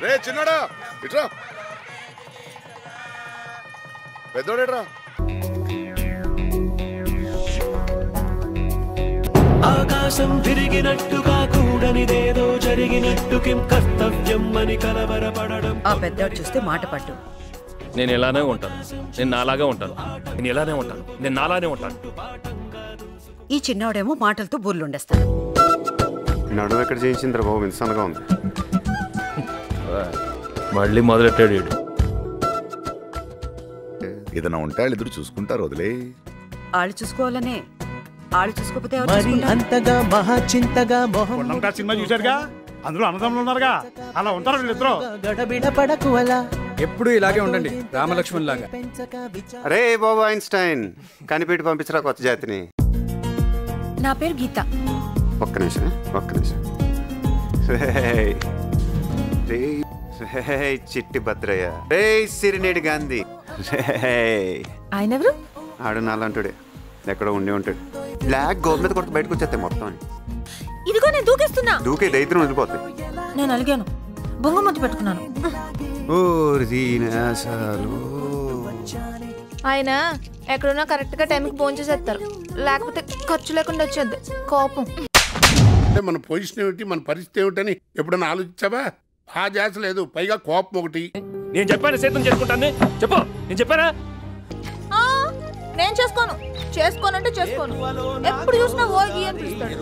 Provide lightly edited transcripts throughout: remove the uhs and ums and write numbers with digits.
రే చిన్నడా ఇట్రా, పెద్దోడేట్రా. ఆకాశం తిరిగినట్టుగా కూడనిదేదో జరిగినట్టు కర్తవ్యం అని కలవరపడడం. ఆ పెద్దోడు చూస్తే మాట పట్టు. నేను ఎలానే ఉంటాను, నేను నాలాగే ఉంటాను. నేను ఎలానే ఉంటాను, నేను నాలానే ఉంటాను. ఈ చిన్నోడేమో మాటలతో బుర్లుండేస్తాడు. నడువు ఎక్కడ చేయించిందిరా బాబు, ఇన్సాన్గా ఉంది. మళ్ళీ మొదలెట్టాడు వీడు. ఏదైనా ఉంటే వాళ్ళు ఇద్దరు చూసుకుంటారు, వదిలే. ఆళ్ళు చూసుకోవాలనే, ఆళ్ళు చూసుకోకపోతే మరి అంతగా మహాచింతగా మొహం సినిమా చూశారుగా, అందులో అన్నదమ్ములు ఉన్నారుగా, అలా ఉంటారు వీళ్ళిద్దరు. గడబిడ పడకు అలా, ఎప్పుడు ఇలాగే ఉండండి రామలక్ష్మణ్ లాగా. అరే బాబు ఐన్స్టైన్, కనిపెట్టి పంపించరా కొత్త జాతిని. నా పేరు గీత. ఒక్క నిమిషం. చిట్టి భద్రయ్య, రే సిరినేడి గాంధీ. ఆయన ఎవరు? ఆడు నాలంటాడే, ఎక్కడో ఉండి ఉంటాడు. బ్లాక్ గోల్ మీద కొడుతూ బయటకు వచ్చేస్తాయి మొత్తం. ఇదిగో నేను దూకేస్తున్నా. దూకే దైత్రం వదిలిపోతాయి. నేను అలిగాను, బొంగమూతి పెట్టుకున్నాను. ఆయన ఎక్కడున్నా కరెక్ట్ గా టైంకి ఫోన్ చేసేస్తారు, లేకపోతే ఖర్చు లేకుండా వచ్చేది కోపం. అంటే మన పొజిషన్ ఏమిటి, మన పరిస్థితి ఏమిటని ఎప్పుడన్నా ఆలోచించావా? ఆ జాస లేదు, పైగా కోపం ఒకటి. నేను చెప్పాను సేతం చేసుకుంటాను, చెప్పు. నేను చెప్పానా? నేను చేసుకోనంటే చేసుకోను. ఎప్పుడు చూసినా ఓగి అని పిలుస్తాడు.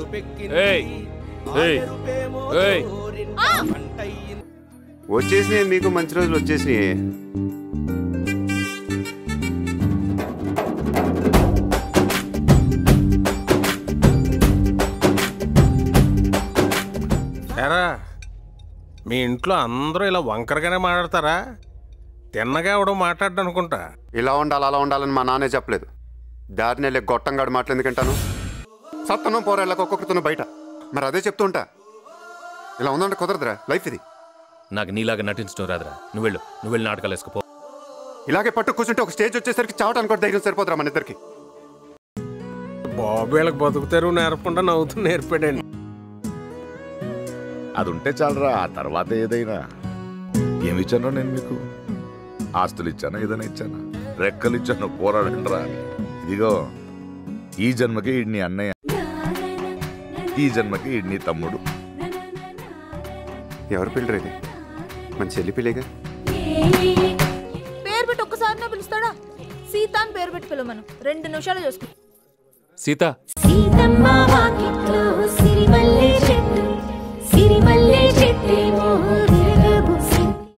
వచ్చేసినాయి మీకు మంచి రోజులు వచ్చేసినాయి. ఎరా మీ ఇంట్లో అందరూ ఇలా వంకరగానే మాట్లాడతారా? తిన్నగా ఎవడో మాట్లాడ్డా అనుకుంటా. ఇలా ఉండాలి అలా ఉండాలని మా నాన్నే చెప్పలేదు. దారిని వెళ్ళే గొట్టంగాడు మాటలు ఎందుకంటాను? సత్తనం పోరాళ్ళకి ఒక్కొక్కరితో బయట. మరి అదే చెప్తూ ఉంటా. ఇలా ఉందంటే కుదరదురా లైఫ్ ఇది. నాకు నీలాగా నటించడం రాదురా. నువ్వు వెళ్ళి నాటకాలు వేసుకోపో. ఇలాగే పట్టు కూర్చుంటే ఒక స్టేజ్ వచ్చేసరికి చావటానికి కూడా ధైర్యం సరిపోతురా మన ఇద్దరికి. బాబు వీళ్ళకి బతుకుతారు నేర్పకుండా నవ్వుతూ నేర్పాడండి. అది ఉంటే చాలరా, ఆ తర్వాత ఏదైనా. ఏమి ఇచ్చానో నేను మీకు? ఆస్తులు ఇచ్చానా, ఏదైనా ఇచ్చానా? రెక్కలు ఇచ్చాను, పోరాడండి రా అని. ఇదిగో ఈ జన్మకి ఈడ్ని అన్నయ్య, ఈ జన్మకి ఈడ్ని తమ్ముడు. ఎవరు పిల్లరు ఇది? మన చెల్లి పిల్లేగా. పేరు పెట్టి ఒక్కసారి పిలుస్తాడా? సీత అని పేరు పెట్టి పిలవమను, 2 నిమిషాలు చూసుకో. సీత. సీతమ్మ వాకిట్లో సిరిమల్లె చెట్టు, సిరిమల్లె చెట్టేమో